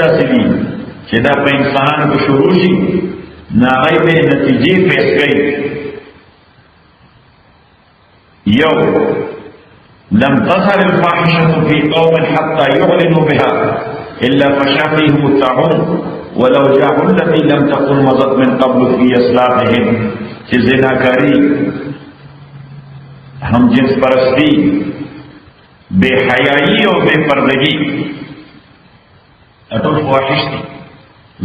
داسې دي چې دا په انسانانو کې شروع شي ناغی به نتیجې پیش کوي. یو، لم تظهر الفاحشة في قوم حتى يعلنوا بها إلا فشا فيهم الطاعون ولو جاءوا التي لم تكن مضت من قبل في أسلافهم. چې زناکاری، هم جنس پرستی، بے حیائی اور بے پردگی اٹول فواحش دی.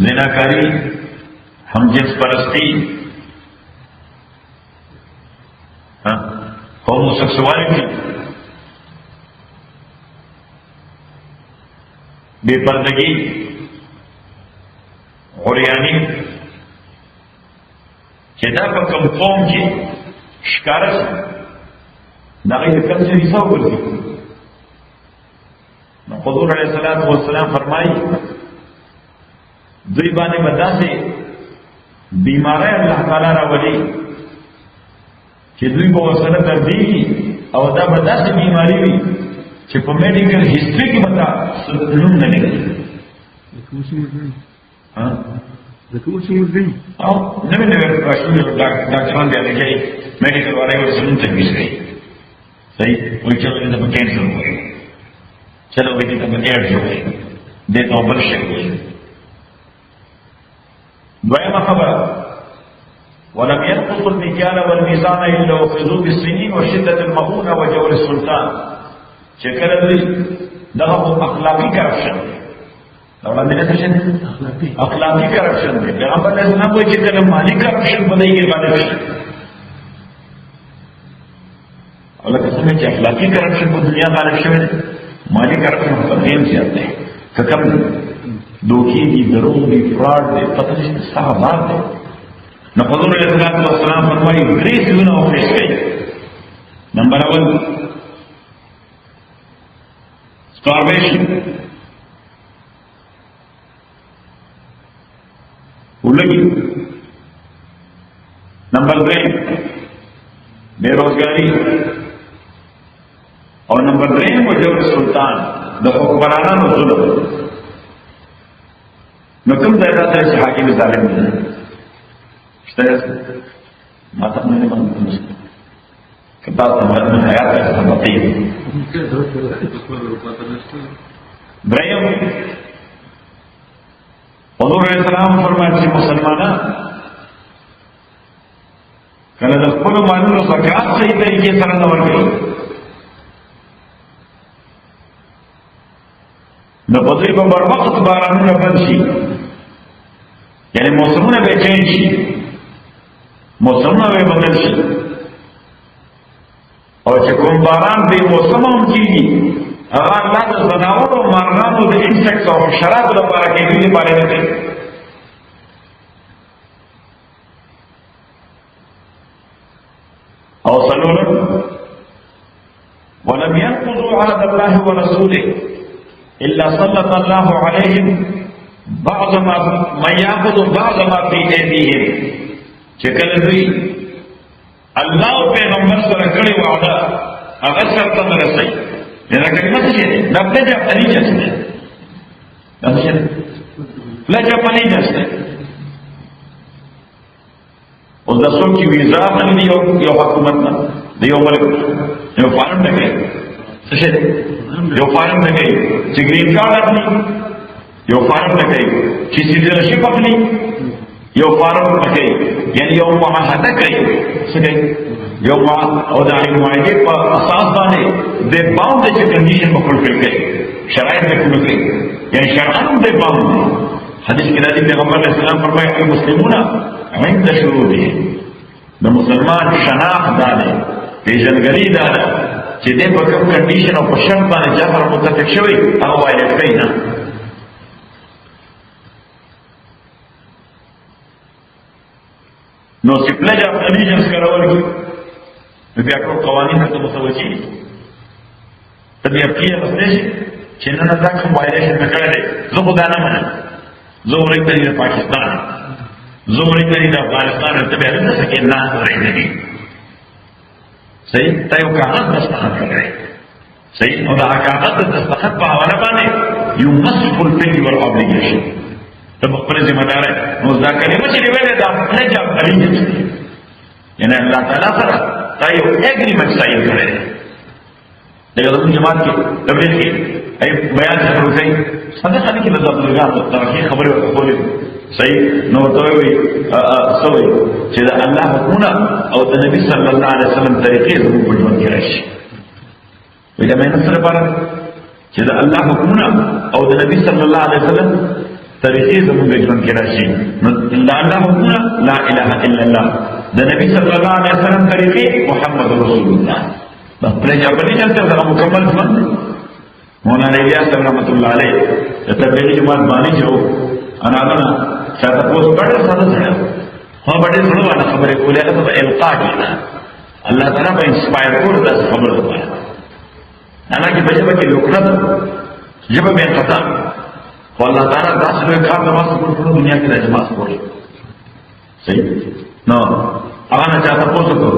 زناکاری، ہم جنس پرستی، ہوموسیکسوالٹی، بے پردگی، عریانی، چې دا په کوم قوم کې ښکاره شي دا غیر کم سے حصہ وګرځي. نو حضور علیه الصلاۃ والسلام فرمایي دوی باندې به داسې بیماری الله تعالی راولي چې دوی به ورسره دردېږي او دا به داسې بیماری وي چې په میډیکل هسټري کې به دا نوم نه لګي. او نوې ډاکټران بیا لګي میډیکل والے ورسره نوم تجویز کوي. صحیح وایي چلو دې ته به کینسر وایي، چلو وایي دې ته به ایډز وایي، دې ته بل شی وایي. دویمه خبره، ولم ينقصوا المكيال والميزان الا اخذوا بالسنين وشده المؤونه وجور السلطان. چې کله دوی دغه اخلاقي کرپشن دا وړاندې نه شي، اخلاقي کرپشن دی. پیغمبر علیه السلام وایي چې کله مالی کرپشن بدایي غالب شي، او لکه څنګه چې اخلاقي کرپشن په دنیا غالب شوی دی، مالی کرپشن په دین زیات دی. که کوم دوکې دي، دروغ دي، فراډ دی، پته نشته څه بار دی. نو حضور علیه السلام فرمایي درې څیزونه وفریش کوي. نمبر اول، starvation، ولګي. نمبر 2 بیروزگاری، او نمبر 3 وجور سلطان، د حکمرانانو ظلم. نو کوم ځای ته چې حاکم ظالم دی شته ما ته نه باندې کدا ته باندې حیات ته سمته. دریم، حضور علیہ السلام فرمایي چې مسلمانان کله د خپل مالونو زکات صحیح طریقې سره نه ورکوي نو په دې په بر وخت بارانونه بند شي، یعنی موسمونه به چینج شي، موسمونه به بدل شي. او چې کوم باران به موسم هم کېږي هغه الله د ځناورو او مارغانو د انسیکټس او حشراتو لپاره کېږي لپاره نه کوي. او څلورم، ولم ينقضوا عهد الله ورسوله الا سلط الله عليهم بعض ما من ياخذ بعض ما في ايديهم. چې کله دوی الله او پیغمبر سره کړی وعده هغه سره نه رسي، دا کلمه څه ده؟ دا په دې اړه نه څه ده؟ دا څه ده؟ لږه پنځه ده. او د څوک چې ویزا باندې یو حکومت نه دی، یو ملک یو فارم نه کوي، څه ده؟ یو فارم نه کوي چې ګرین کارت اخلي، یو فارم نه کوي چې سیټیزنشپ اخلي، یو فارم نه کوي، یعنی یو معاهده کوي، څه کوي؟ یو او د معاهدې په اساس باندې د باوند چې کنډیشن په فلفل کوي، شرایط به پوره کوي، یعنی شرعاً د باوند. حدیث کې راځي پیغمبر علیه السلام فرمایي المسلمون عند شروطهم، د مسلمان شناخت دا ده، پیژندګلي دا ده چې دې په کوم کنډیشن او په شرط باندې جبر متفق شوی هغه وایي کوي نه. نو چې پلج اف الیجنس کارول کی نو بیا کوم قوانین ته متوجي دي ته بیا کیه راځي چې نن دا کوم وایلیشن وکړي زه خو دا نه منم، زه ورته د پاکستان، زه ورته د افغانستان ته به نه سکه نه ورته صحیح ته یو کاغذ دستخط کړی صحیح نو دا کاغذ د دستخط په حواله باندې you must fulfill your obligation ته خپل ذمہ دار نو دا کلمه چې ویلې دا pledge of allegiance یعنی الله تعالی سره دا یو اګریمنټ ساين کړی دی دغه جماعت کې تبلیغ کې ای بیان شروع کړي څنګه خلک له ځبلګانو ترخی خبرې ورکولې صحیح نو ته وی سوې چې دا الله حکمونه او د نبی صلی الله علیه وسلم طریقې زموږ په ژوند کې راشي وی دا مې سره پاره چې دا الله حکمونه او د نبی صلی الله علیه وسلم طریقې زموږ په ژوند کې راشي نو دا الله حکمونه لا اله الا الله د نبی صلی الله علیه وسلم طریقې محمد رسول الله دا پرې ځابلې چې دا مکمل ژوند مولانا الیاس رحمت الله علیه د تبلیغ جماعت باندې جو انا چاته اوس ډېر ساده ځای هو ډېر څلو باندې خبرې کولې هغه په القا کې الله تعالی په انسپایر کور د خبرو لپاره انا کې په جبه کې لوکړه جبه به قطع او الله تعالی داسې یو کار د واسطه په دنیا کې راځي کوي صحیح نو هغه نه چاته پوسو کو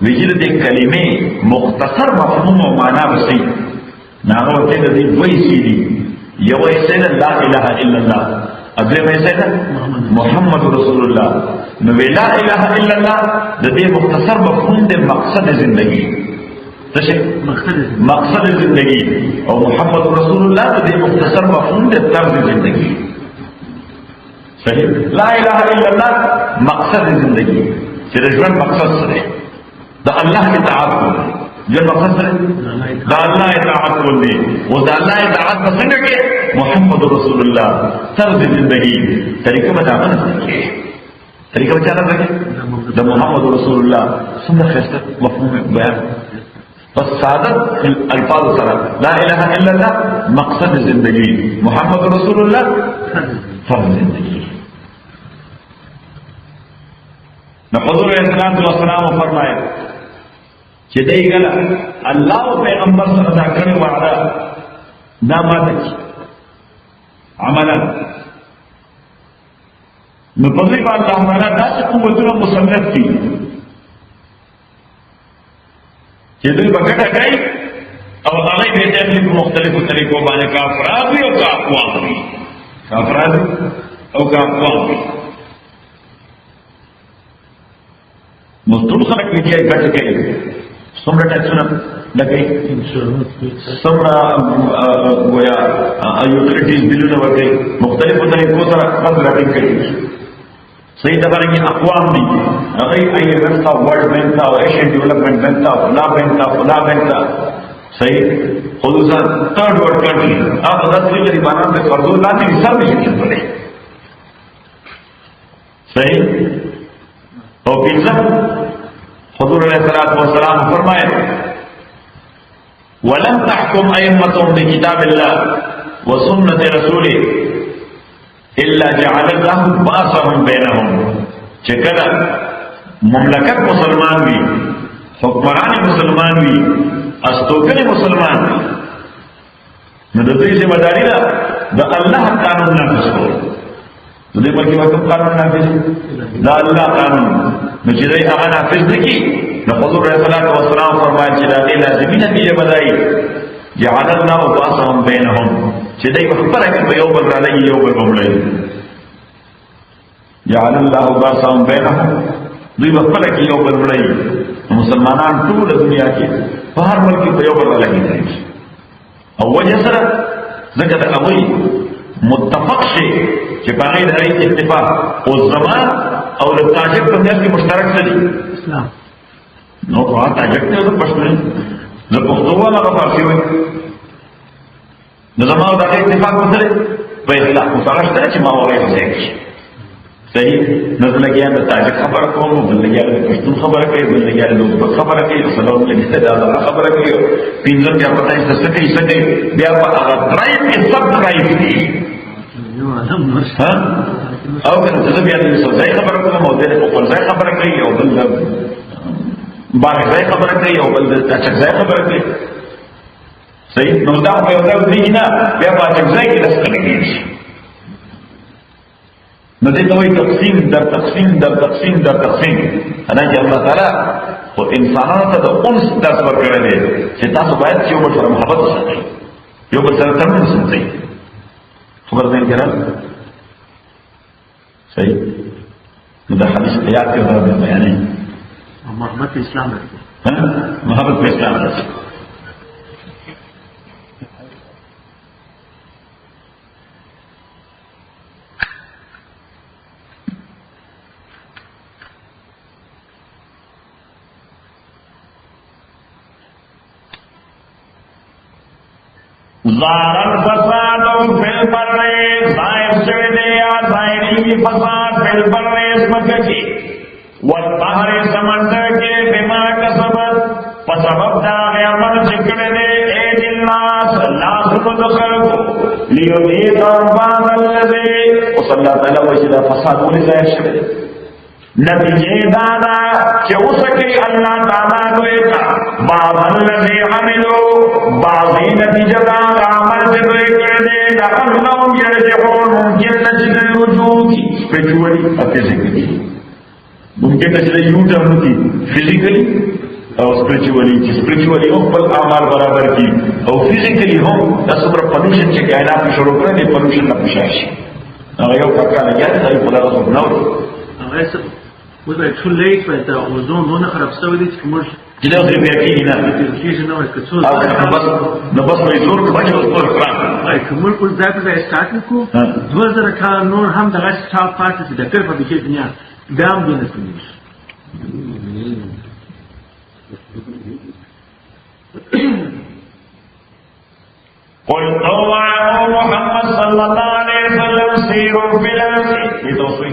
ویل دې کلمې مختصر مفهوم او معنا وسی ناغه ته دې دوی سي دي یو یې لا اله الا الله اگلے میں سے محمد رسول اللہ نو لا الہ الا اللہ دے مختصر مفہوم دے مقصد زندگی مقصد زندگی اور محمد رسول اللہ دے مختصر مفہوم دے طرز زندگی صحیح لا الہ الا اللہ مقصد زندگی پھر جوان مقصد سے دا اللہ کی اطاعت کو جو مقصد ہے دا اللہ اطاعت کو لے وہ دا اللہ اطاعت پسند کے محمد رسول اللہ طرز زندگی طریقہ بتانا سکے طریقہ بتانا سکے دا محمد رسول اللہ سندر خیستہ مفہوم بیان بس سادت الفاظ سرا لا الہ الا اللہ مقصد زندگی محمد رسول اللہ طرز زندگی حضور علیہ السلام فرمائے چې دی ګل الله او پیغمبر سره دا کړی وعده دا ماته عملا نو په دې باندې الله تعالی داسې قوتونه مسلط دي چې دوی بغټه کوي او هغه به د مختلفو طریقو باندې کافراد او کافوان دي کافراد او کافوان دي مستول خلق کې ګټه کوي څومره ټاکسونه لګي څومره گویا یوټیلیټیز بلونه ورکړي مختلفو طریقو سره خپل راټینګ کوي صحیح د باندې اقوام دي هغه یې ورته ورلد بینک او ایشین ډیولپمنٹ بینک او فلا بینک صحیح خصوصا تھرڈ ورلڈ کنټری هغه د دې لري باندې د قرضو لاندې حساب نشي کولای صحیح او پنځم حضور علیہ السلام فرمائے وَلَمْ تَحْكُمْ أَئِمَّتُهُمْ بِكِتَابِ اللَّهِ وَسُنَّةِ رَسُولِهِ إِلَّا جَعَلَ اللَّهُ بَأْسَهُمْ بَيْنَهُمْ چکلا مملکت مسلمان بھی حکمران مسلمان بھی استوکن مسلمان بھی ندوی ذمہ داری دا اللہ قانون نافذ کو دې ملکی وقت قانون نافذ دا الله قانون نو چې دای هغه نافذ نکړي نو حضور رسول الله والسلام فرمایي چې دا لازمي نتیجه بدایي جعل الله باسهم بینهم چې دای په خبره کې په یو بل راځي یو بل بمړي جعل الله باسهم بینهم دوی په خبره کې یو بل بمړي مسلمانان ټول دنیا کې په هر ملک په یو بل راځي او وجه سره ذکر هغه متفق شي چې په غیر هغه اتفاق او زمان او د تاجک په میاشت کې مشترک دي اسلام نو په تاجک ته د پښتون د پښتو ولا په فارسی وي د زمان د اتفاق سره په اخلاق مشترک چې ما وایي څه صحیح نزل کې د تاجک خبر کوم بل لګیا د پښتون خبره کوي بل لګیا د دوست خبره کوي سلام علیکم دا خبره کوي پینځه بیا پته څه کوي بیا په هغه درای کې سب درای دي او کنه څه بیا د ځای خبره کوم او د خپل ځای خبره کوي او بل باندې ځای خبره کوي او بل د تاجک ځای خبره کوي صحیح نو دا په یو ځای دی نه بیا په تاجک ځای کې دسته لګي نو دې ته وایي تقسیم در تقسیم در تقسیم در تقسیم. انا چې الله تعالی او انسانانو ته د انس درس ورکړی دی چې تاسو باید یو بل سره محبت وساتئ، یو بل سره تړون وساتئ. خبر ذهن کې راغله؟ صحیح. نو دا حدیث یاد کړه دا بیانې محبت په اسلام راځي. محبت په اسلام راځي. ظاهر الفساد فی البر، ظاہر شوی دی یا ظاہری فساد فی البر اسمکہ کی والبحر سمندر کے بما کسبت فسبب داغی عمل چکڑے دے اید الناس لاس مدخل کو لیودیت بعض اللذی وصل اللہ تعالیٰ وجدہ فساد ولی ظاہر شوی دی. نتیجے دادا کہ اسکی اللہ تعالیٰ دوئے کا بعض اللذی عملو بعضی نتیجہ دادا عمل سے دوئے کردے لأنہم یرجعون ممکن نجد الوجود کی اسپریچولی فزیکلی ممکن نجد یوٹرن کی فزیکلی اور اسپریچولی ہم پل اعمال برابر کی اور فزیکلی ہم تصبر پلوشن چے کائنات میں شروع کریں یہ پلوشن نہ پشاشی اگر یو پکا لگیا ہے تو خدا رسول نور was it too late for the ozone no خراب شوی دی چې موږ جدا غیر یقیني نه کیږي نو کڅو او نو بس په زور کې باندې اوس پر پلان کومل کول ځکه چې سٹارټ کو 2000 کال نور هم دغه څه پاتې دي د کړ په دې دنیا ګام دي نه سمې قل طوعوا محمد صلی اللہ علیہ وسلم سیروا فی الارض. یہ تو سوئی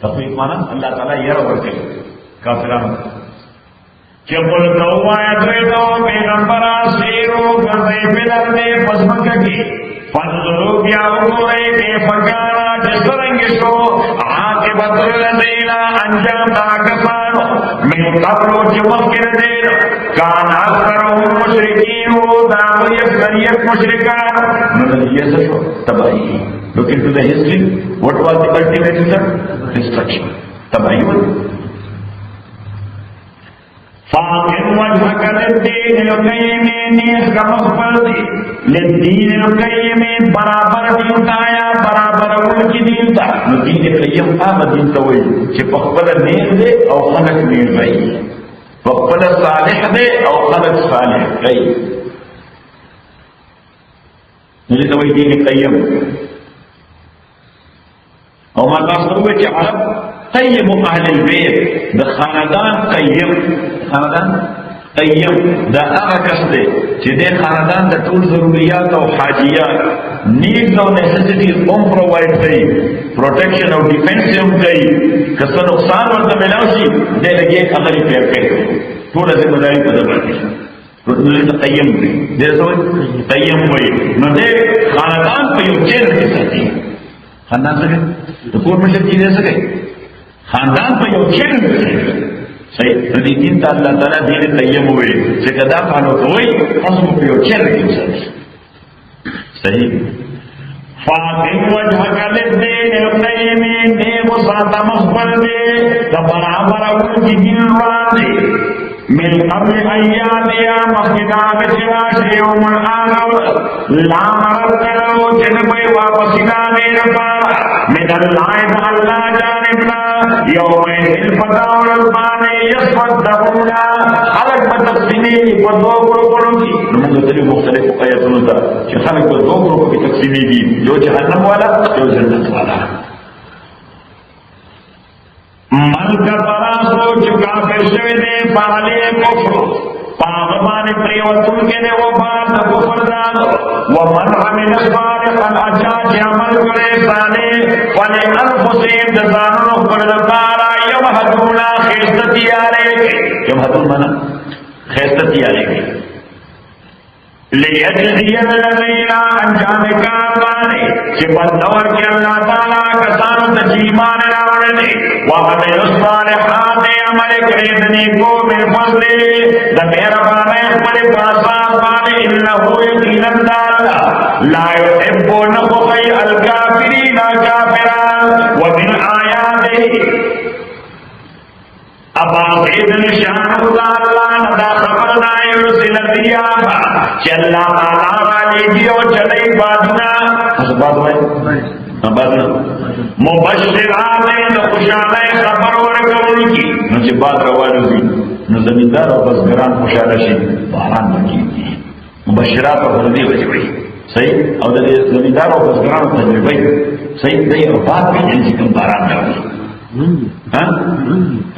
تخلیق مانا اللہ تعالیٰ یہ رب کرے کافران کہ قل طوعوا تو پیغمبرا سیروا فی الارض پسمک کی فانظروا کیا امورے کے فکارا جس رنگ شو عاقبت الذین انجام کفارو من قبل مخکر دین کان اکثرهم مشرکین دعو یک مشرکان نتیجہ سے تباہی. Look into the history. What was the ultimate result? Destruction. تباہی ہوئی. فاقم وجهك للدين القيم نیز کا مقبل دی للدین القیم برابر دین آیا برابر اول کی دین تا نو دین قیم آب دین تاوئی چه پخبل نیز دے او خلق نیز رئی پخبل صالح دے او خلق صالح رئی نو تاوئی دین قیم او ما تاسو ہوئے چه عرب قیم اهل البيت دا خاندان قیم خاندان قیم دا اغا کس دے چه دے خاندان دا طول ضروریات او حاجیات نیڈز او نیسیسٹیز ام پرووائڈ کئی پروٹیکشن او ڈیفنس ام کئی کسا نقصان ورطا ملاوشی دے لگے اغلی پیر کئی طول ذمہ داری کو دباتی قیم دے دے سوئی قیم ہوئی نو دے خاندان پہ یو چیز کی سکتی خاندان سکے تو کور مشر کی دے سکے خاندان پہ یو چیز کی سکتے صحیح ردی دین تا اللہ تعالیٰ دین قیم ہوئے سکدا پانو کوئی حسن پہ یو چیز کی سکتے صحیح فاقم وجهك للدين القيم نیب ساتا مخبر دے برابر اول کی دین راندے من قبل ایاتیا مخدام سواش یوم الآخر لا مرد لو جنبی واپسنا دیر پارا من اللہ اللہ جانبنا یوم الفتاور البانی یصفدہونا خلق بتقسیمی بدو گروپوں کی نمونگا تلی مختلف آیتوں دا کہ خلق بدو گروپوں کی تقسیمی دی جو جہنم والا جو جنت والا من کا بڑا سوچ کافر شوی دے پہلے کفر پاغمان پریوتن کے دے وہ بات کفر دانو ومن عمل صالحا اچاچ عمل کرے صالح فلے انفسیم دزانو فرد پارا یمہدونا خیستتی آرے گے یمہدون مانا خیستتی آرے گے لیجزی الذین انجام کاربانے کہ بندور کے اللہ تعالیٰ کسانو تجیمان راوڑنے وعمل الصالحات عمل کردنی کو من فضل دمیر بانے اپنے پاسان بانے انہو یقیناً دارا لا يحب نخفی الکافر الكافرين كافران ومن آياته ابا سیدن شان اللہ ندا خبرنا یرسل الریاح چلا مالا رالی دیو چلی بادنا بادنا مبشرات خوشالہ خبر ورکون کی نچے باد روالو دی نو زمیندار و بزگران خوشالہ شی باران بکی دی مبشرات و بردی وجوئی صحیح او دا زمیندار و بزگران تجربی صحیح دی او بات بھی جنسی کم باران نوی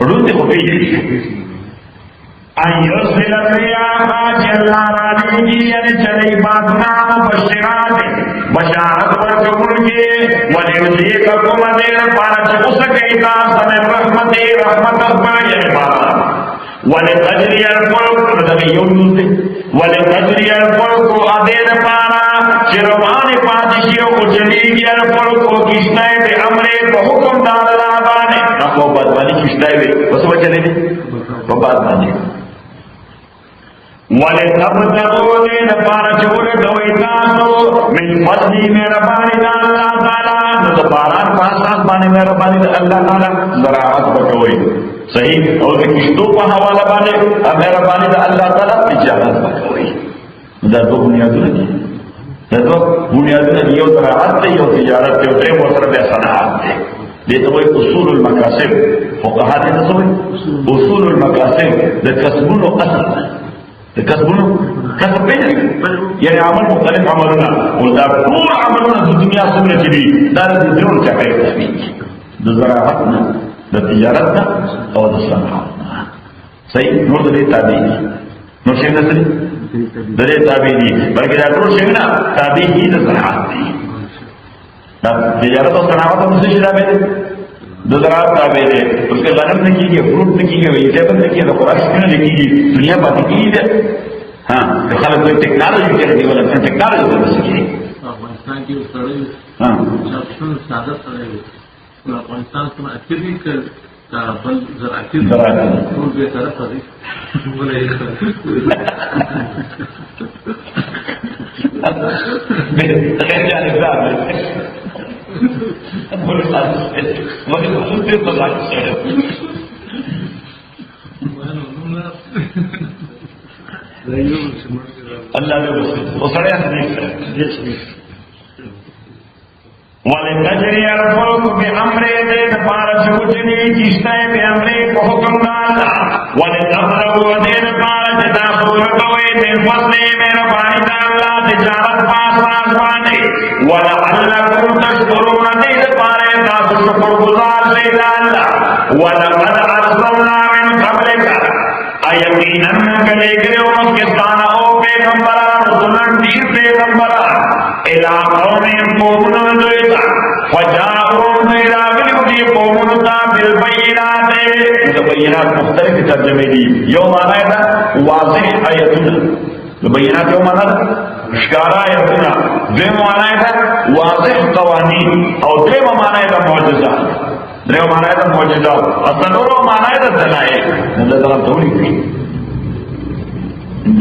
رد کو بھیجی ایرسل الریاح جلا رالی یعنی چلی بادنا مبشرات بشارت ورکون کے ولیوزیککم دیر پارا چکسکیتا سمن رحمتی رحمت اکبر یعنی پارا ولتجری الفلک ولتجری الفلک ادیر پارا چروان پادشیو کو چلی گیا الفلک کشتائی بے امرے کو حکم دار اللہ بانے ناکو بدبانی کشتائی بے بس وہ چلے دی وہ بدبانی وَلِتَبْتَغُوا دِينَ پارچور دویتاسو من فضلی مہربانی دا اللہ تعالی نتباران پاساس بانے مہربانی دا اللہ تعالی زراعت بکوئی صحیح اور کشتو پا حوالا بانے مہربانی دا اللہ تعالی تجارت بکوئی دا دو بنیادو نہیں دا دو بنیادو نہیں یو زراعت تے یو تجارت تے اترے موسر بے صنعات تے دیتا ہوئی اصول المقاسم فقہا دیتا ہوئی اصول المقاسم دا کسبون و اصل کسبونو کسب پیدا یعنی عمل مختلف عملنا ودا ټول عملنا د دنیا څخه چې دي دا د ډېرو چا کوي د زراعت نه د تجارت نه او د صنعت صحیح نور د دې تابع دي نو څنګه دي د دې تابع دي بلکې دا ټول څنګه تابع دي د صنعت دي دا تجارت او صنعت هم څه شي تابع دي د زراعت تابع دي اس کے غنم نے کیږي فروټ نے کیږي ویجیټیبل نے کیږي خوراک نه کیږي دنیا باندې کیږي ها خلک د ټیکنالوژي کې دی ولا ټیکنالوژي د مسکی افغانستان کې سره ها څه ساده سره افغانستان څخه اکثریت کا بل زراعتي ټول به طرف دی ولې غیر جانب اللہ نے وہ سڑے ولتجری الفلک بامر دین پارچ اچنی کشتیں بامر کو حکم ڈالا ولتبلغوا دین پارچ تاخذ کوئی من فضل مہربانی اللہ تجارت پاس بانے ولعلکم تشکرون دین پارے تاسو شکر گزار سے اللہ ولقد ارسلنا من قبلک یقیناً کلے گئے پاکستان او پیغمبران رسولن دیر پیغمبران الى قوم قومن دویتا فجاؤون ایراغلیو دی قومن تا بالبینات بالبینات مختلف ترجمے دی یو مانا ہے واضح آیتنا بالبینات یو مانا اشکارا آیتنا دویم مانا ہے واضح قوانین اور دویم مانا ہے معجزہ دریو مانا ہے معجزہ اصلورو مانا ہے دلائل نظر طرف دوری کی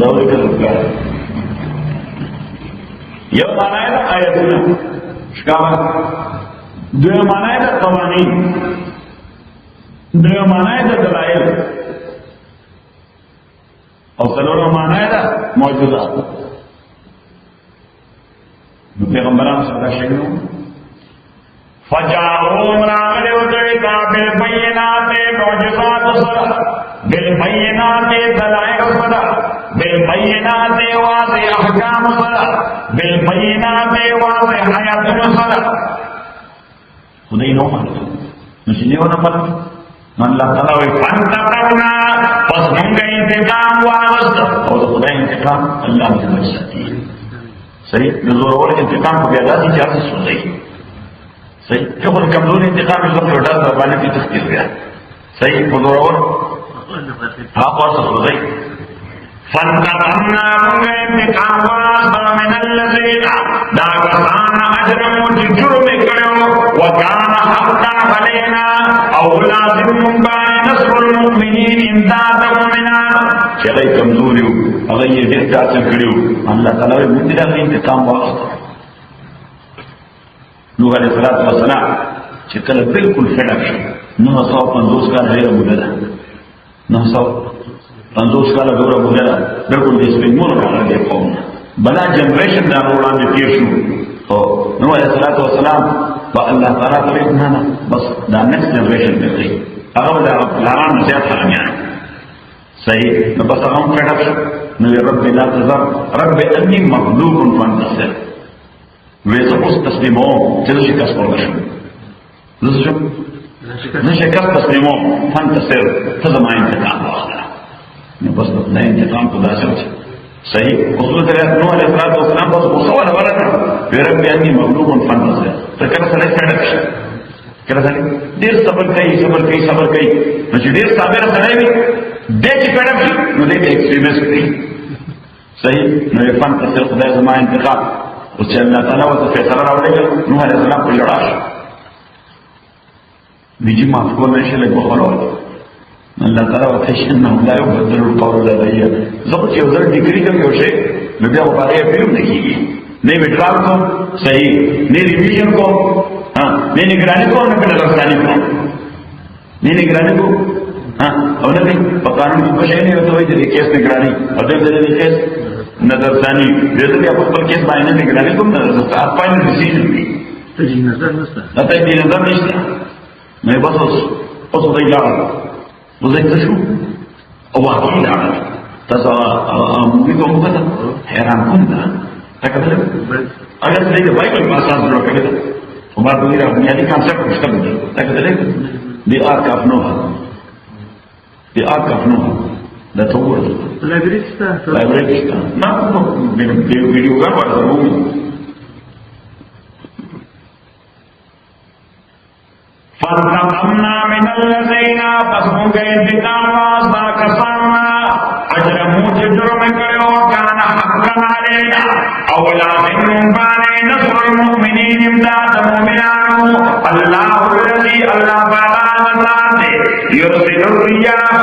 دوری کا رکھا ہے یو مانا ہے آیتنا اشکارا دویم مانا ہے قوانین دریو مانا ہے دلائل اصلورو مانا ہے معجزہ پیغمبران صلی اللہ علیہ وسلم فجاؤون راغلے ودعیتا بالبینات معجزات صدا بالبینات دلائل صدا بالبینات واضح احکام صدا بالبینات واضح حیات صدا خدای نو مانتا نشنیو نمت من اللہ تعالیٰ وی فانتقرنا پس منگا انتقام واغست اور خدای انتقام اللہ سے بچ سکتی ہے صحیح نظور اور انتقام کو بیادا دی جاتی سو صحیح صحیح کہ خود کمزور انتقام اس وقت اٹھا دربانے کی تختی ہویا صحیح نظور اور حق اور سو صحیح فانتقمنا منگا انتقام واغست من اللذین داگسان اجرمو جرم کرو وکان حقا علینا او لازم مبانی نصر المؤمنین امداد مومنان چلے کمزوری ہو اگر یہ دیر چاچن کری ہو اللہ تعالیٰ مجھے انتقام واغست نوح علیہ السلام چې کله بالکل فډک شو 950 کاله ډېره موده ده 950 کاله ډېره موده ده بالکل د سپینمون راغلی قوم بلا جنریشن دا وړاندې تیر شو او نوح علیہ السلام با الله تعالی ته نه بس دا نیکسټ جنریشن دی هغه دا لاران زیات حامیان صحیح نو بس هغه فډک شو نو رب لا تذر رب انی مغلوب فانتصر ویسا اوس تسلیموم چې زه شکست ورنشم زه شکست تسلیموم فانتصر ته زما انتقام واخله نو بس دا انتقام په داسې وچه صحیح اصول نوح علیہ السلام بس غصه ورکړه وی رب انی مغلوب فانتصر ته کله سره فډک شي کله سره ډېر صبر کوي نو چې ډېر صابر سره وي دې چې فډک شي نو دې ایکستریمیست دی صحیح نو یې فانتصر خدای زما انتقام او چې الله تعالی ورته فیصله راوړي نوح علیہ السلام په لړا شو ویجی معاف کول نشي لکه بخلو الله تعالی ورته انه لا يبدل القول لدي زه چې یو ځل ډیګري کوم یو شی نو بیا په اړه پیوم نه کیږي نه ویټرال کوم صحیح نه ریویژن کوم نه نگرانی کوم نه لړستاني کوم نه نگرانی کوم او نه په قانون کې څه نه وته وایي چې کیس نگرانی او دې کیس نظر ثانی دې ته په خپل کیس باندې نگرانی کوم نظر ثانی فائنل ډیسیژن دی تجي نظر نشته دا ته نظر نشته نه بس اوس دی لا وزه شو او واقعي لا تاسو موږ کوم څه حیران کوم دا تکبر اگر دې بایبل په اساس جوړ کړی دا عمر دې را بنیادی کانسپټ مشکل دی تکبر دی آرک اف نوح دا تصور لایبرری شته نه ویډیو غواړم فانتقمنا من الذين فسقوا انتقام واسطا كسانا اجرموا جرم كريو كان حقا علينا او لازم كان نصر المؤمنين امداد المؤمنين الله الذي الله تعالى يرسل الرياح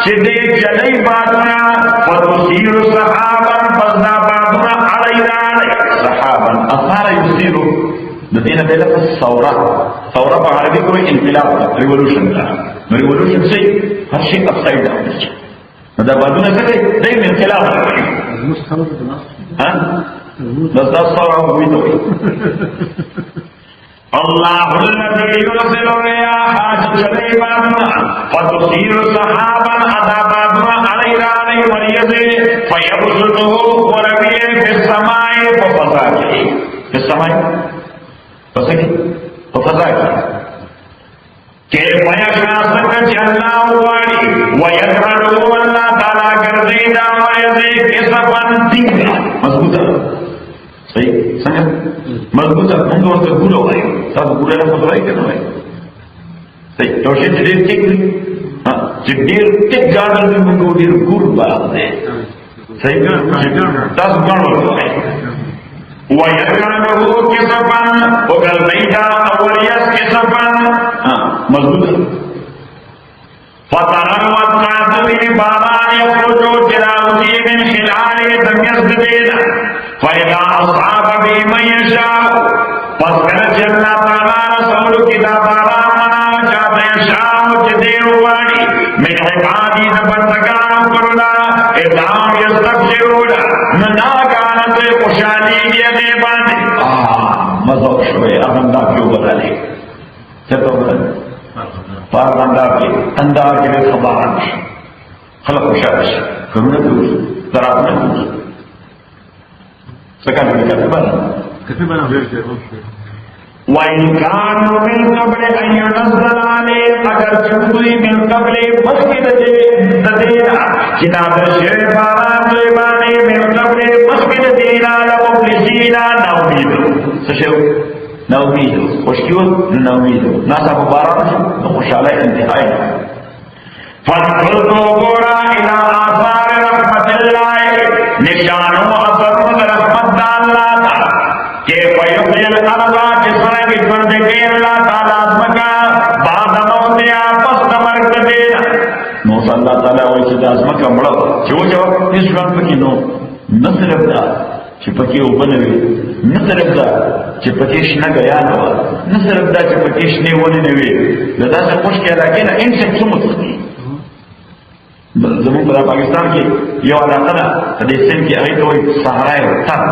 شديد جلي بادنا وتصير سحابا فزنا بادنا علينا سحابا اثار يصير دینه په لفظ ثوره په عربي کې انقلاب ریولوشن دا ریولوشن څه هر شي اپساید ډاون دا بادونه څه دی دیم انقلاب ها دا ثوره ویني الله الذي يرسل الرياح شديدا فتصير سحابا عذابا علينا وليذ فيبسطه وربيه في السماء ففساده في السماء فسکی تو فضا کی کہ ویشا سکت اللہ واری ویدرلو اللہ تعالیٰ گردیدہ ویدی کسفن دیگا مضبوطا صحیح سنگا مضبوطا منگو ورطا گولو آئی ساتھ گولو لفظ رائی کرنا آئی صحیح توشی جدیر تک دی جدیر تک گاردن دی منگو دیر گول باق دے صحیح تاس گاردن آئی وَيَجْعَلُهُ كِسَفًا وَقَلْبَيْهَا أَوْلِيَسْ كِسَفًا مضبوط فَتَرَى الْوَدْقَاتُ بِالْبَارَانِ يَخْرُجُ جِلَاؤُهُ مِنْ خِلَالِهِ لَمْ يَسْتَطِعْ فَإِذَا أَصَابَ بِهِ مَن يَشَاءُ فَذْكَرَ جَلَّ تَعَالَى رَسُولُ كِتَابَ رَحْمَنَا جَاءَ يَشَاءُ جَدِيرُوَانِ مِنْ عِبَادِهِ فَتَكَانَ كُلَّا إِذَا يَسْتَبْشِرُونَ نَاكَانَتْ خوشحالی دینے باندے مذہب شوئے اندہ کیوں بدلے چلو بدلے پار اندہ کے لئے خباران خلق خوشحالش کرونه دوز درابنه دوز سکان بلی کتبه بنا وَإِنْ كَانُوا مِنْ قَبْلِ أَنْ يُنَزَّلَ عَلَيْهِمْ اگر چندوی من قبل مخکد دینا کتاب شیر باران لیبانی من قبل مخکد دینا لمخلصینا ناومیدو سشو ناومیدو خوشکیوت ناومیدو ناسا باران شو خوشحالی انتہائی فَانْقُلْتُ قُرَا إِلَىٰ آثَارِ رَحْمَةِ اللَّهِ نشانو اثرون رحمت اللہ تا کہ فَيُحْيِي الْأَرْضَ جسرنگ جوندگی اللہ تعالیٰ ازمکا بعد موتیا پس دمرک دینا نو صلی اللہ تعالیٰ ویسی دا ازمکا مڑا جو اس وقت کی نو نصرف دا چې پکې وبنه وي، نه صرف دا چې پکې شنه غیا نه وه، نه صرف دا چې پکې شنې ونې نه وي، د داسې خشکې علاقې نه انسان څومره تښتي. زمونږ په پاکستان کې یو علاقه ده په دې سیند کې هغې ته وایي صحرای تر،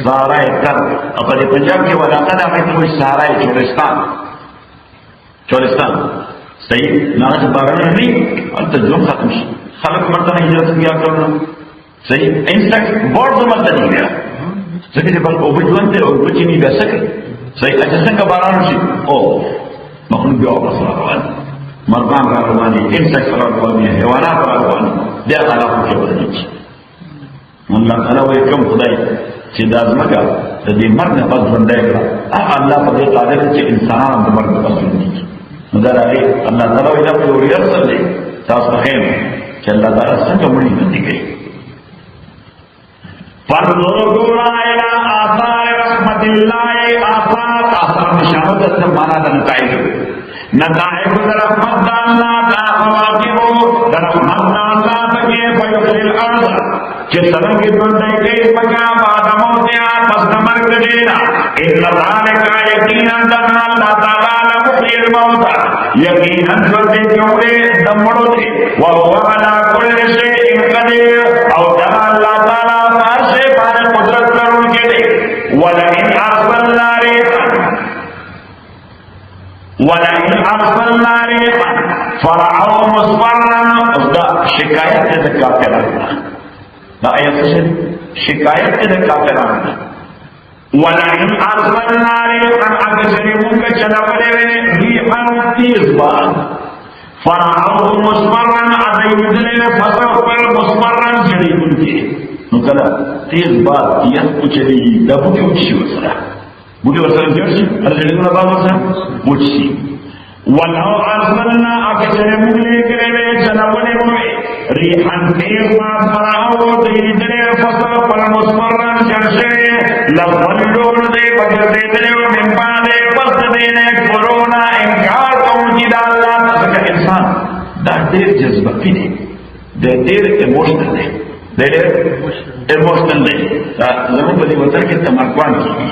صحرای تر، او په دې پنجاب کې یو علاقه ده هغې ته وایي صحرای چولستان. صحیح نه هغه چې بارانونه نه وي هلته ژوند ختم شي، خلک مرته نه هجرت بیا کړو. صحیح انسټنټ بورډ مرته نه بیا ځکه چې بل اوبه ژوند دی او اوبه چې نه بیا څه کوي. صحیح چې څنګه باران وشي او مخلوق بیا واپس را روان دي، مرغان را روان دي، انسټنټ را روان دي، حیوانات را روان دي، بیا حالاتو کې بدلېږي. الله تعالی وایي کوم خدای چې دا ځمکه د دې مرګ نه پس ژوندی کړه، هغه الله په دې قادر دی چې انسانان د مرګ نه پس ژوندي کړي. نو دا راغی الله تعالی وایي دا په یو ریاست دی تاسو ته ښیم چې الله تعالی څنګه مړي ژوندي کوي. فانظر ګوره الی آثار رحمت الله، آثار نشانو د څه معنا د نتایج نتائج د رحمت د الله دا مواقعو د رحمت د الله پکې فیحیی الارض چې څرنګه ژوندی کوي پکې بعد موتها پس د مرګ ډېره ان ذلک یقینا د الله تعالی لمحیی الموتى یقینا ژوندی کوي د مړو دی وهو علی کل شیء قدیر او دا الله تعالی هر شی باندې قدرت لرونکی دی. ولئن ارسلنا ريحا فرعوا مصفرا دا شکایت د کافرانو دا آیت څه شکایت د کافرانو. ولئن ارسلنا ريحا اگر موږ چلولې ريحا تیز باد فرعوا مصفرا ادیدل فصل پر مصفرا جړیږي نو کله تیز باد یې پوچلی د بوټي وشي وسره بوټي ورسره جوړ شي ارجلونه باب وسره وشي. ولو ارسلنا اکثر مغلی کرے چلونے ہوئے ریحان تیز باد فرعوا دیدل فصل پر مصفرا جرشے لظلون دے بجر دیدل من بعد پس دینے کرونا انکار کوچی دا اللہ تسکر انسان دا دیر جذباتی دی دیر ایموشنل دی دیر ایموشنل دی زمان بلی وطن کے تماکوان کی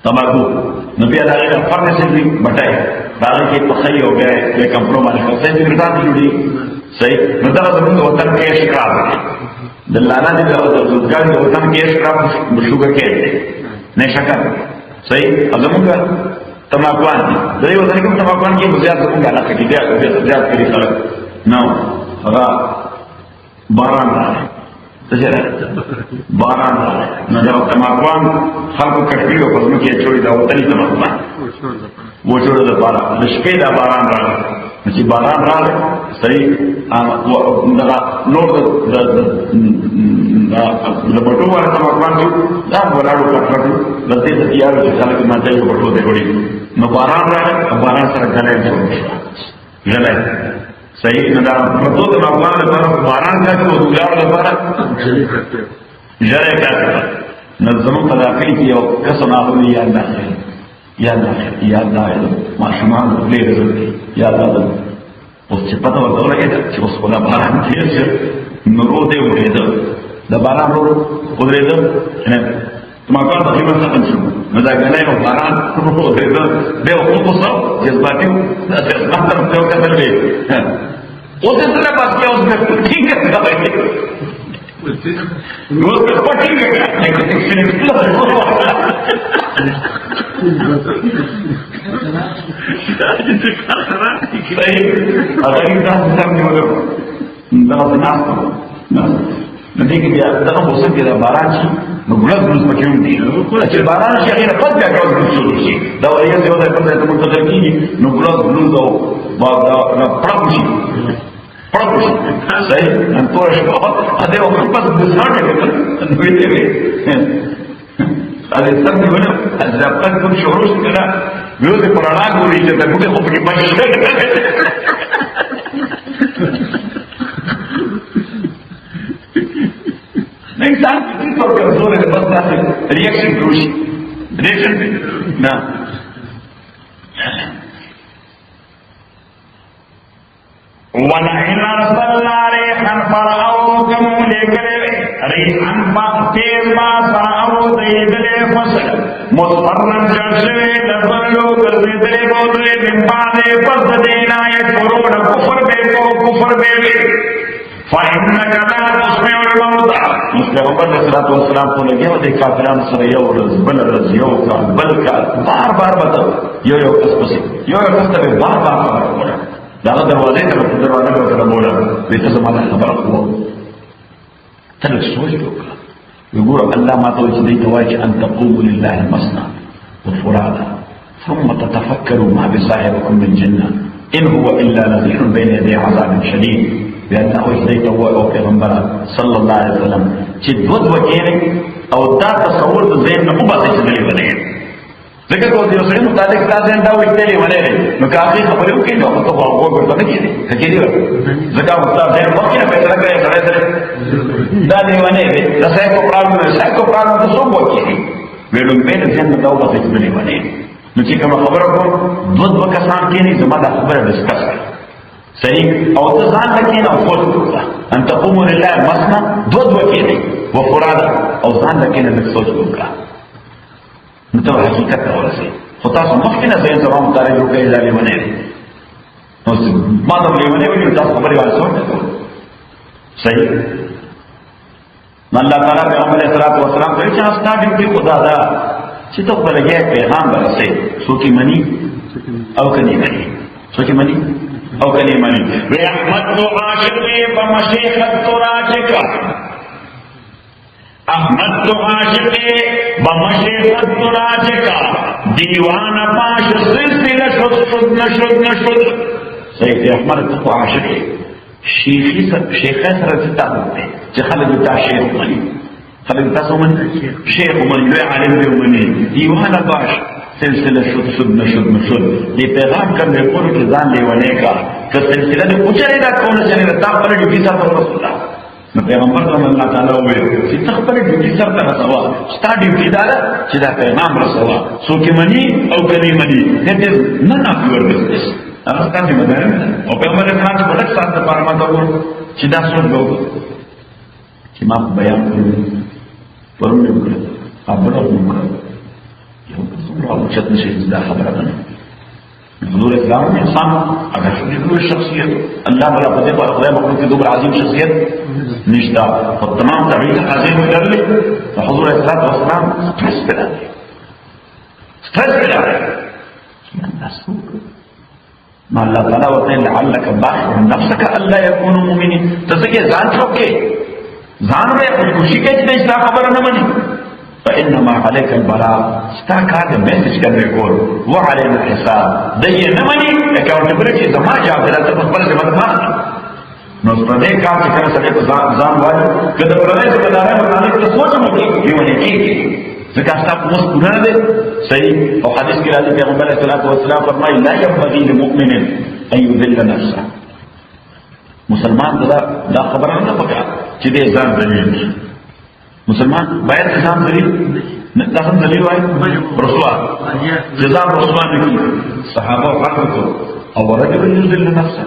تماکو نبی اللہ علیہ فرد سے بھی بٹائے داغی کے پخی ہو گئے یا کمپنوں مانے خرسے بھی گرتا دی جوڑی صحیح نظر زمان وطن کے اشکراب دی دلانا دی روزگاری وطن کے اشکراب شوگر کے دی نیشکر صحیح زمان کا تماکوان دی دلی وطن کم تماکوان کی زیاد زمان کا علاقہ کی زیاد کری خلق نو اگا باران رہا باران رہا نظر تماکوان خلق کٹوی و پزمو کی چوڑی دا وطنی تماکوان وہ چوڑی دا باران لشپی دا باران رہا نچی باران رہا صحیح نور دا بٹو والا تماکوان جو دا بلارو کٹلٹو لطی تیارو چی خلق مانچائی و بٹو دے گوڑی نو باران رہا باران سر گلے گلے صحیح ندا پردو تماکوان لپارا باران کاتی و دوگار لپارا جرے کاتی نظمون قداقی کی او کسن آخری یاد ناخری یاد ناخری ما شمان لے رزل کی یاد ناخری اس چی پتا ورد لگے دا چی اس خدا باران تیر چی نرو دے ودرے دا دا باران رو ودرے دا تماکوان تقریبا ختم شو ندا گلے و باران رو ودرے دا بے وقت سب جذباتیو جذبات طرف دیو کتل بے اسے طرح بات کیا اس میں ٹھیک ہے وہ پٹی گیا اگر انسان سب نے مگر ناس دیکھیں بیا دغه موسم کې دا باران شي نو ګلز ګلز پکې وي چې باران شي هغه پد بیا ګلز ګلز شروع شي دا وایي چې دا کوم ته منتظر کیږي نو ګلز ګلز او دا پړق شي صحیح ان پورا شي هغه او خپل د ځان کې نو یې دی هغه څنګه ونه ځپک کوم شروع شي کنه یو دې پرانا ګوري چې دا موږ خو پکې پښه انسان کسی طور پر زور ہے بس نہ ریئیکشن کروشی ریئیکشن نا وَلَئِنْ أَرْسَلْنَا رِيحًا فَرَأَوْهُ انبا تیز باسا او دیدلے فصل مصفرن جرشوے لزلو گردلے بودلے بمبادے پس دینا یکفرون کفر بے کو کفر بے بے فإنك لا تسمع الموتى پیغمبر علیہ الصلوۃ والسلام کو لگے وہ دیکھا فرام سره یو ورځ بل ورځ یو کال بل کال بار بار بتاو یو کس پسې یو کس ته بار بار خبره دا دروازه ته سره مولا دې څه زمانه خبره کوو تل سوچ وکړه وګوره الله ما ته چې دې توای چې ان تقوموا لله المصنع وفرادا ثم تتفكروا ما بصاحبكم من جنة إن هو إلا نذير بين يدي عذاب شديد بأنه إزاي توقع پیغمبر صلى الله عليه وسلم چې دود وکیره او دا تصور د ذهن نه وباسي چې دی ونه لکه کو دې اوسې متعلق دا ذهن دا وکړي ونه نو کافي خبرې وکړي نو ته هغه ورته نه کیږي کېږي ځکه استاد دې مخکې په سره کوي سره دا دی ونه دا څه کو پرابلم ته څو وکړي ویلو په ذهن دا وباسي چې دی ونه نو چې کوم خبره کو دود وکسان کېږي زما دا خبره ډسکس صحیح او ځان لکه نه فوت ان تقوموا لله المصنع دود وکړي وفرادا او ځان لکه نه سوچ وکړه نو ته حقیقت ته ورسې خو تاسو مخکې نه ځین تمام تعالی یو کې ځالې ونه نو ما ته ونه ویل تاسو خبرې وایي صحیح الله تعالی پیغمبر علیه الصلوۃ والسلام ته چې استا دې خدا دا چې ته په لګي پیغام ورسې سوچي منی او کني منی سوچي منی او کنی منی وی احمد تو عاشقی بمشیخت تراجکا احمد تو عاشقی بمشیخت تراجکا دیوان پاش سلسل نشد صحیح احمد تو عاشقی شیخی سر ستا ہوتے چه خلق تا شیخ منی خلق تا سو من شیخ منی وی عالم بی منی دیوان پاش سلسلہ شد نشد یہ پیغام کرنے کو ځان لیوانے کا کہ سلسلہ نے اچھلے دا کون چلے دا تا پر ډیوټي سره پر رسول الله نو پیغمبر صلی الله تعالی وې چې تا پر ډیوټي سره تا رسوا ستا ډیوټي دا چې دا پیغام رسوا سو کې منی او کني منی دې نه نه پیور بزنس هغه ستاسو مدار او پیغمبر اسلام په لږ سات په اړه ما ته چې دا څو غو چې ما بیان کړو پرونه وکړه خبره وکړه اور چت سے دا خبر ہے حضور اسلام نے انسان اگر شکر شخصیت اللہ بلا فتح پر خدا مخلوق کی دوبر عظیم شخصیت نشتا اور تمام تعبیر عظیم میں کر لے تو حضور اسلام والسلام سٹریس پیدا دے سٹریس پیدا دے ما اللہ تعالیٰ ہوتے ہیں لعلک باخر نفسک اللہ یکون مومنین تسکے زان چوکے زان میں خوشی کے جتنے اسلام خبر نہ بنی فإنما عليك البلاغ ستاك هذا مسج كان يقول وعلينا الحساب دي نمني accountability زما جاب دلا تخبر سے مت مار نو پردے کا کہ سڑے کو زام والے کہ پردے سے بدارے بتانے کی سوچ مت کی یہ نہیں ذکر صاحب مذکور ہے صحیح اور حدیث کی راضی پیغمبر علیہ الصلوۃ والسلام فرمائے لا ينبغي للمؤمن ان يذل نفسه مسلمان دا خبر نہ پکا چې دې ځان ذلیل مسلمان باید نظام دلیل نظام دلیل وائی رسوا نظام رسوا نہیں صحابہ حق کو اور رجل یذل نفسه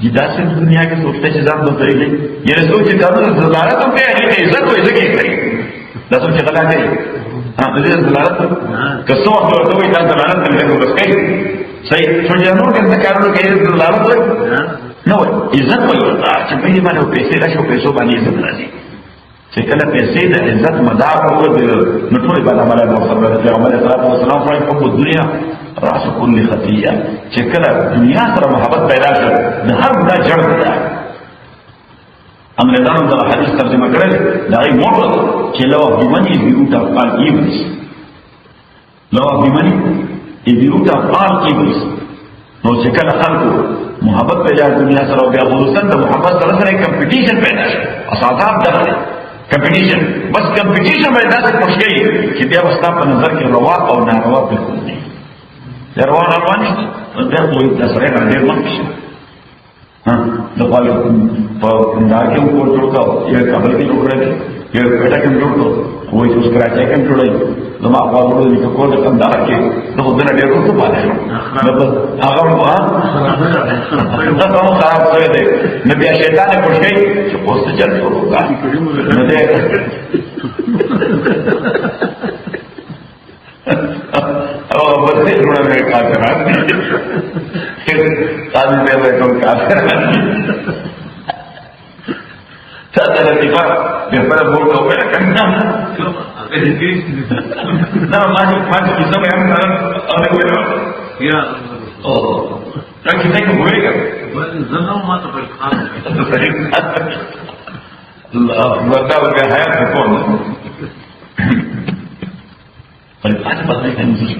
جدا سے دنیا کے سوچتے نظام دو دلیل یہ سوچ کرو ضرورت تو کیا ہے عزت کو عزت کی کری نہ سوچ غلا کرے ہاں دلیل ضرورت کسو تو کوئی ضرورت نہیں ہے بس کہیں صحیح سمجھانو کہ کارو کہ ضرورت نو عزت کو ہوتا ہے کہ میں نے پیسے راشو پیسو باندې عزت راځي چې کله پیسې د عزت مدار وګرځي نو ټول باندې عمل وکړي پیغمبر صلی الله علیه وسلم فرمایي په دنیا راس کل خطیه چې کله دنیا سره محبت پیدا کړي د هر ګناه جوړ کړي انګریزانو دا حدیث ترجمه کړل دا یې موټو چې لو of money is the root of all evils love of money is the root of all evils نو چې کله خلکو محبت پیدا دنیا سره او بیا خصوصا د محبت سره کمپټیشن پیدا شي اساسات دغه کمپٹیشن بس کمپٹیشن میں ایسا پوچھ گئی کہ بیا وستا پر نظر کے روا اور ناروا بالکل نہیں روا ناروا نہیں بیا کوئی دسرے نہ دیر مت ہاں دفعہ پندار کے اوپر جوڑتا ہو یہ قبل کے جوڑ رہے تھے یہ بیٹا کے جوڑ دو وہی اس کراچا کے جوڑائی زما غواړو چې کوم کندهار کې نو دنه ډېر څه پاتې شو هغه خراب شوی دی نو بیا شیطان کوشي چې پوسټ چل شروع کړي نو دې او ورته جوړه مې کاټران قاضي به ټول کاټران تاته لطیفه به پر بول کوه کنه نه ما چې څه به هم او ویلو یا او راکې ته کومه زنه ما ته په خاص الله وتعالى حياه تكون فالفاتح بطريق المزيد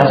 10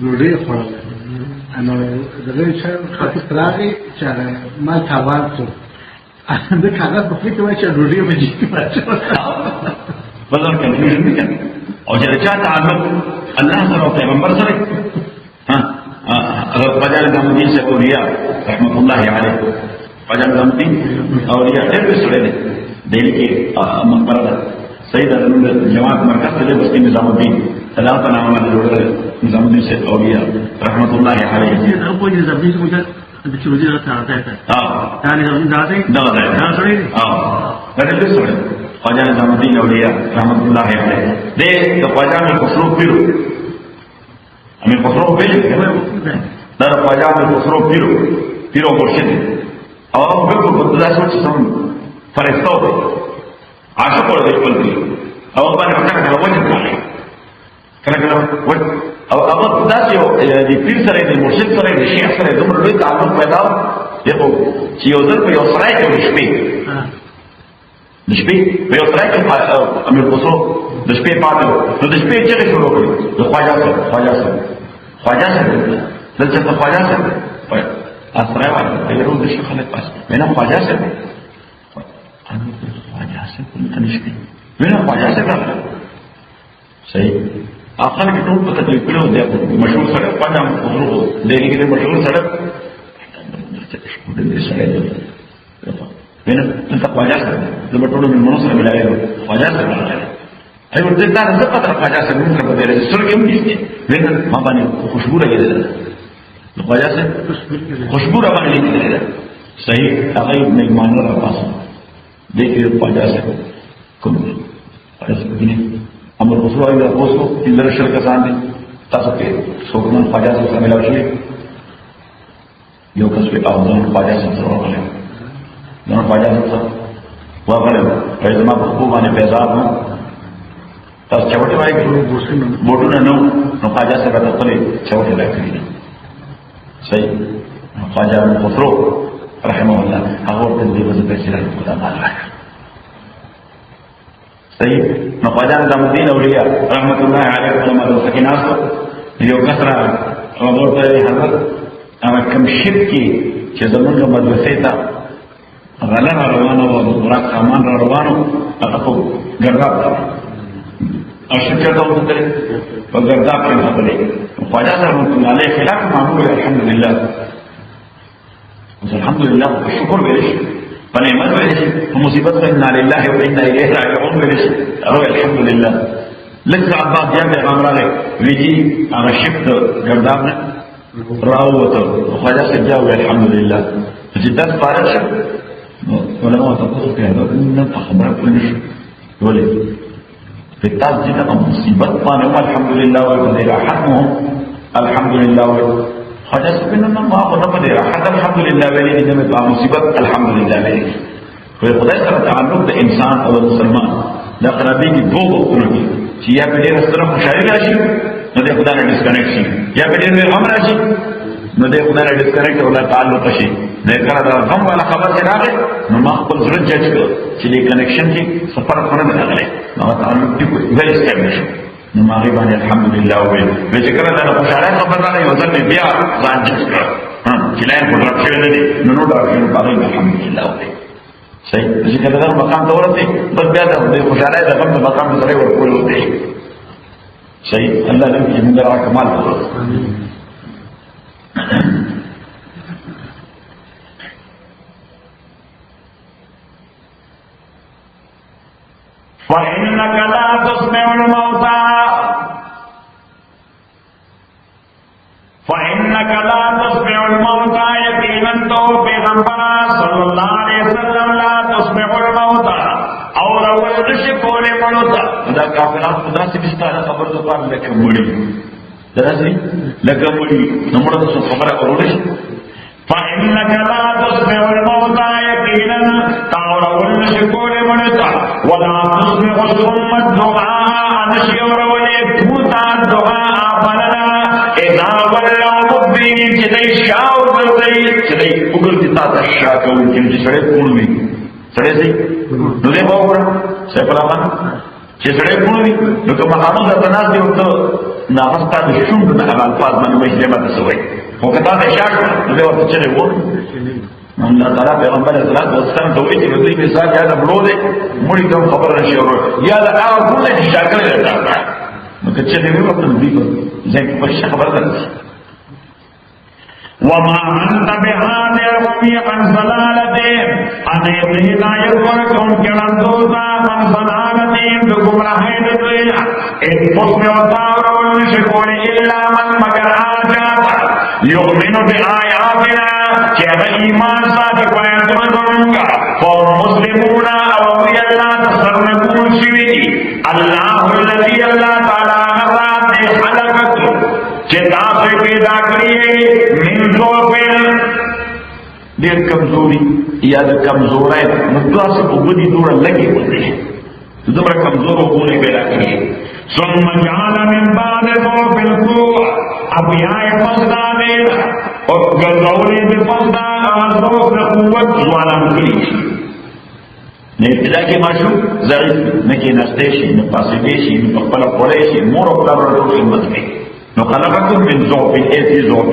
ډوډۍ خوړله نو دغه چې خاطر راغی چې مال تاوان شو د کاغذ په فکر وای چې ډوډۍ به جې بدل کنفیوژن نه کوي او چې چا تعلق الله سره او پیغمبر سره ها اگر فجر الدین سے اولیا رحمت الله علیه فجر الدین اولیا ډېر سره دي دلی کې مقبره سید جماعت مرکز ته بستی نظام الدین ثلاثه نامه جوړل نظام الدین سے اولیا رحمت الله علیه دا په نظام الدین کې د چې وزیر راته راځي ها دا نظام الدین راځي دا سره ها دا ډېر سره خواجہ نظام الدین اولیاء رحمت الله علیه دې د خواجہ مې خسرو پیرو امي خسرو پیرو دا خواجہ مې خسرو پیرو مرشد او هغه په دغه څه چې سم فرښتو عاشق ورته خپل پیرو او باندې کله وجه کوي کله او هغه داسې د پیر سره د مرشد سره د شیخ سره دومره لوی تعلق پیدا یو چې یو ځل په یو سرای کې شپې د شپې په یو سرای کې امیر خسرو د شپې پاتې نو د شپې چې شروع کړو د خواجه سره دلته خواجه سره اسرای والا ایرو د شیخ خالد پاس مینا خواجه سره امیر خواجه سره په نشته مینا خواجه سره صحیح اخر کې ټول په تکلیف کړو د مشهور سره خواجه خسرو دلی کې مشهور سره د سره وين انت خواجه لما تقول من منصر ولايه خواجه ايوه ده ده قدر خواجه من بدل السر يوم يجي وين ما بني خوشبو لګیدل خواجه خوشبو را باندې لګیدل صحیح هغه میګمان را پاس دیکھئے خواجه کوم پرس بني امر خسرو ایله اوسو اندر شرک کسان دي تاسو کې سوګمن خواجه سره ملاوي شي یو کس په اوځن خواجه سره ورغلی نو خواجه سره ورغلی په زما په خو باندې پیزاب نو تاسو چوټي وایي بوټونه نو خواجه سره د خپل چوټي راکړي صحیح خواجه خسرو رحمه الله هغه ورته دې وځي په سره خدا تعالی صحیح نو خواجه نظامالدین اولیاء رحمت الله علیه علماء سکیناس یو کسره ورته حضرت هغه کوم شرک چې زمونږ مدرسې ته غله را روانه وه د خوراک سامان را روانو هغه په ګرداب ته او شرک ته وکتلې په ګرداب کې خبرې خواجه صاحب رحمت الله علیه خلاف معمول الحمدلله الحمدلله شکر ویل شي په نعمت ویل شي په مصیبت کې انا لله و انا الیه راجعون ویل شي او الحمدلله لکه عباس جان پیغام راغی ویجی هغه شرک د ګرداب نه راوته خواجه سجاو الحمدلله چې تاسو فارغ شئ علماء تاسو ته دا نه خبره کولی شي ولې په تاسو دې ته مصیبت باندې الحمدلله او دې راحتهم الحمدلله خواجه سبحانه ما خو نه پدې راحت الحمدلله ویلې دې په مصیبت الحمدلله ویلې خو خدای سره تعلق د انسان او مسلمان دا قرابې دي دوه وختونه چې یا په دې سره خوشاله راشي نو دې خدای نه ډیسکنیکټ شي یا په دې غم راشي نو دې خدای نه ډیسکنیکټ ولا تعلق شي نه کړه دا غم ولا خبر چې راغی نو ما خپل زړه جج کړ چې دې کنیکشن کې سفر خونه نه راغلی نو تعلق دې کوی ویل اسټابلیش نو ما غي باندې الحمدلله وې چې کړه دا خوشاله خبر راغی یو ځل بیا ځان جج کړ چې لاین په ډاکټر شوی نه دي نو ډاکټر په الحمدلله وې صحیح چې کله دا مقام ته ورته بس بیا د خوشاله د غم مقام سره ورکول دی صحیح الله دې موږ راو کمال وکړو فإنك لا تسمع الموتى فإنك لا تسمع الموتى يقينا تو پیغمبر صلی الله علیه وسلم لا تسمع الموتى او لو الرشق لمنوتا دا کافران خدا سے بستاره خبر تو پار لکه مړی درځي لکه مړی نمړو څه خبره اورول فإنك لا تسمع الموتى يقينا تعور الرشق لمنوتا ولا تسمع ثم الدعاء نشيور وليكوتا الدعاء بلنا اذا ولوا مدبرين چدای شاو ورځي چدای وګورتي تاسو شاکو چې سره کونوي سره سي نو دې وګوره څه پلامان چې سره کونوي نو کومه هغه د تناز دی وته ناغستا د شوند نه الفاظ باندې وایي چې ماته سوي او کته دا شاک دې ورته چره وو الله تعالی پیغمبر صلی الله علیه وسلم ته وایي چې دوی مثال یا د بلو دې مړي کوم خبر نشي ورو یا دا هغه ټول چې شاکل راځي نو که چې دې وروته دې کو ځکه په خبر ده وما انت بهذا القوم عن ضلالتهم ان هدايت ورکون کړهدوتا عن ضلالتهم بگمراهی دوی ان تسمع داور نشکون الا من مگر آجات يؤمن بآياتنا چې ایمان صادق وایي قوم مسلمون او الله تصرفون شوی الله الذي الله تعالی غزاد خلقكم چې تاسو پیدا کړی من ضعف ډېر کمزوري یا د کمزورۍ نو تاسو په بدی دوره لګي وځي دومره کمزور وګورئ پیدا کړی ثم جعل من بعد ضعف قوة ابياء فصدان او ګرځولې د فصدان ضعف قوت ځوانان کړی نه ابتدا کې ماشو ضعیف نه کې نشته شي نه پاسې دی شي نه خپل پړې شي مور او پلار ورته خدمت کوي نو خلقکم من ضعف ایسی ضعف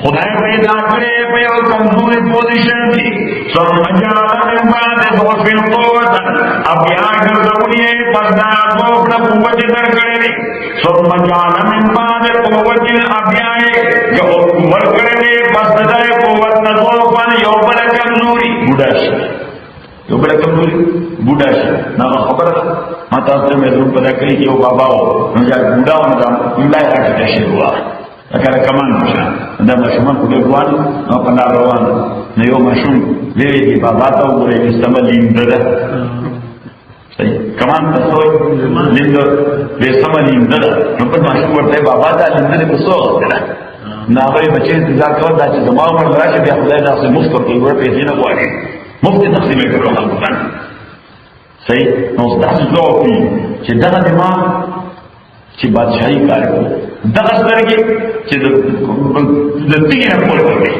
خدای پیدا کړی په یو کمزوري پوزیشن کې ثم جعل من بعد ضعف قوة ابياء ګرځولې فصدان ضعف قوت درکړي ثم جعل من بعد قوة ابياء ورکړي فصدان قوت ضعف یو بل کمزوري بوډا شي یو بل کمزوري بوډا شي نو خبره ما تاسو ته مې پتا کړی چې یو بابا و نو یا بوډا و نه ملای راځي شي وا اگر کمان نشه دا مشمن کو ډوان نو په لار روان نو یو مشون ویلي بابا ته وګورئ استعمالین ده صحیح کمان تاسو لیند به استعمالین ده نو په مشون ورته بابا دا لیند په څو ده ناغوی بچی انتظار کول دا چې زما عمر راشي بیا خدای داسې مفت ورکوي ګوره پیسې نه غواړي مفت یې تقسیم یې کړو خلکو ته صحیح نو اوس داسې ځواب وي چې دغه دماغ چې بادشاهي کار کوي دغه سترګې چې د تیږې نه پورته کوي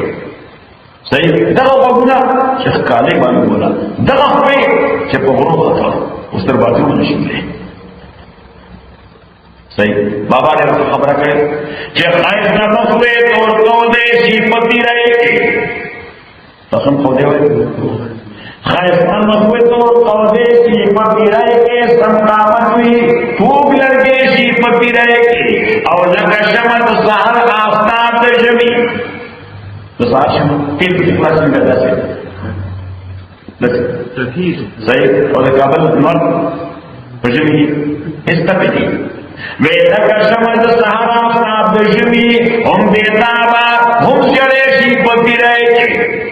صحیح دغه غوږونه چې ښکالۍ باندې بوله دغه خولې چې په غرو خطر اوس تر بازیو نشي تللی صحیح بابا نے خبر کرے کہ خائف نہ مسوے تو دے شی پتی رہے گی قسم کھودے ہوئے خائف نہ مسوے تو دے شی پتی رہے گی سمتامت ہوئی خوب لڑکے شی پتی رہے گی اور لگا شمت سہر آفتاب دشمی تو سہر شمت تین کلاس میں کرتا سے صحیح اور کابل نور دشمی اس طرح کی ویدک شمد سہارا ساب دشمی ہم دیتابا ہم شریشی پتی رہے گی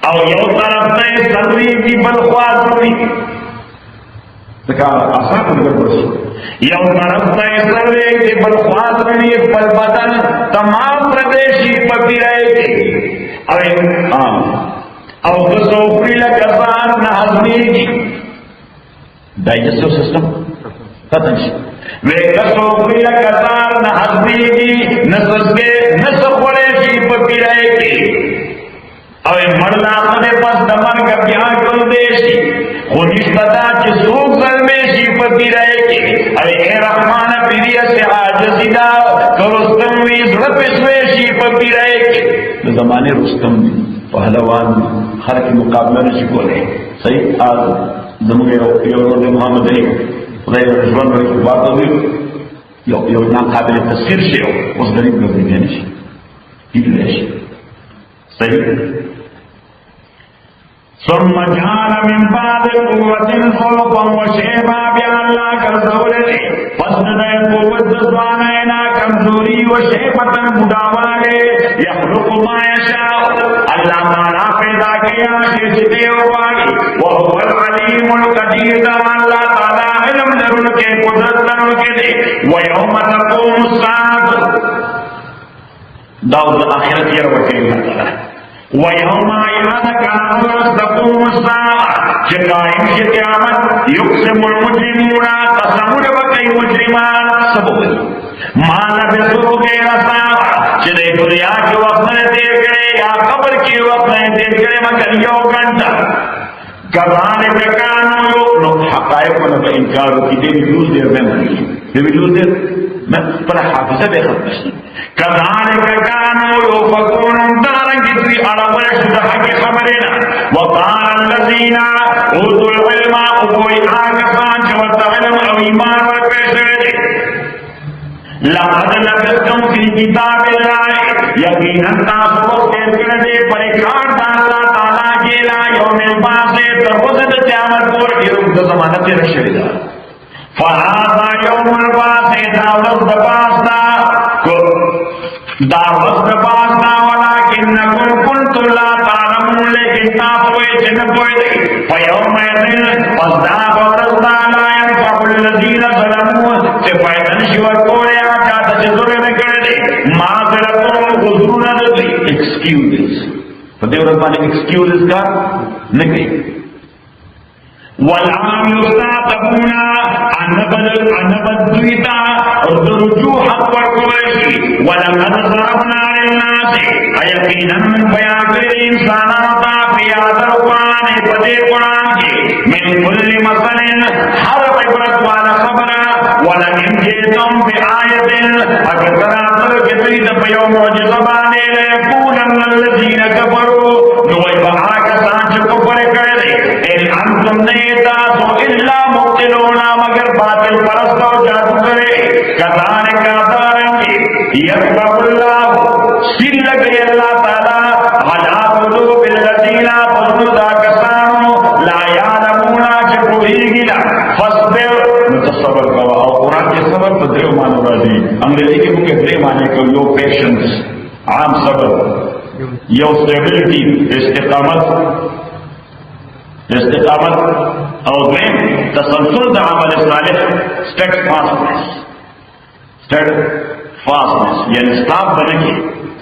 اور یو طرف نے سروی کی بلخواز ہوئی آسان کر برسی یو طرف نے سروی کی بلخواز ہوئی پل بدن تمام پردیشی پتی رہے گی اور سوپری لگزان نہ ہزمی گی ڈائجسٹو سسٹم ختم شي وې کسو پریا کثار نه حسبيږي نسبه نسخوړې شي په پیرای کې او مرلا په پس د مرګ بیا کول دي شي خو نشتا چې څوک ظلمې شي په پیرای کې اے رحمان پیریا سے عاجزی دا رستم وی زړه پسوي شي په پیرای کې د زمانه رستم پهلوان خلک مقابله نشي کولای صحیح زموږ یو محمد علي خدای ژوند ورکړي بات وي یو ناقابل تفسیر شی اوس غریب ګرځي نه شي کېدلی شي صحیح ثم جعل من بعد قوة ضعفا وشيبا بیا الله ګرځولې پس د قوت د ځوانینا کمزوري او شیبتن بډاواله یخلق ما یشاء الله تعالی پیدا کیا چې دې وایي او هو العلیم القدیر الله تعالی علم لرونکي قدرت لرونکي دی و یوم تقوم الساعه دا د اخرت یې ورکړي ويوم ينادك تقوم الساعة قائم شي قیامت يقسم المجرمون قسمون بكي مجرمان سبب ما لبثوا غير ساعة چې د دنیا کې وخت نه تیر کړي یا قبر کې وخت نه تیر کړي مگر یو غنټه کذالک کانوا نو حقائق په انکار کې دې ویډیوز ډېر مهمه دي ویډیوز ډېر پر حافظه به ختم شي کذالک کانوا یفکون دارنګ دې اړول شو د حق خبرونه وقال الذين اوتوا العلم او هغه چې ورته علم او ایمان ورکړي لقد لبثتم في كتاب الله یقینا تاسو په دې پر کار د الله تعالی کې لا یوم البعث تر ورځې د قیامت پورې یو د زمانه تیر شوی دا فهذا يوم البعث دا ورځ د باس دا ورځ د باس دا ولكنكم كنتم لا تعلمون لیکن تاسو یې نه پوهیږئ فيوم يذل پس دا ورځ دا لا ينفع الذين ظلموا چې فائدہ نشي ورکولی هغه چاته چې ظلم یې کړی دی معذرتهم عذرونه د دوی ایکسکیوزز په دې ورځ باندې ایکسکیوزز کار نه کوي والعام يستعتبون أن بدويتا رجوع حق ورقوشي ولقد ضربنا للناس يقينا من بيان الإنسان في هذا القرآن بدي قرآن من كل مثل حرف عبرت والا خبر ولئن جئتم بآية أكثر كثير بيوم معجزة ليكونن الذين كفروا نويبها كسان كفر كرده إن أنتم نیتاسو الا مبتلونا مگر باطل پرست و جادو کرے کذالک دارنگی یربح اللہ سل لگئی اللہ تعالی علا قلوب الذین فضلدا کسانو لا یعلمونا چکوہی گلا فاصبر متصبر کوا اور قرآن کے صبر پر دریو مانو راضی انگریزی کے مکہ دریو مانے کو یو پیشنس عام صبر یو سٹیبلٹی استقامت او دویم تسلسل د عمل صالح steadfastness یعنی stop بنکی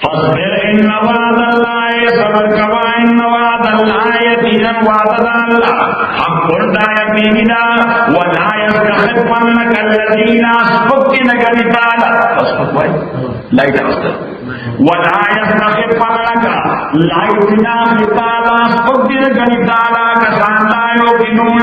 فاصبر إن وعد الله صبر كما إن وعد الله يقينا وعد الله حق لا يقينا ولا يستخفنك الذين أسبقنك بتالا أسبق لا يتأثر ولا يستخفنك لا يتنا بتالا أسبقنك بتالا كسان لا يقينون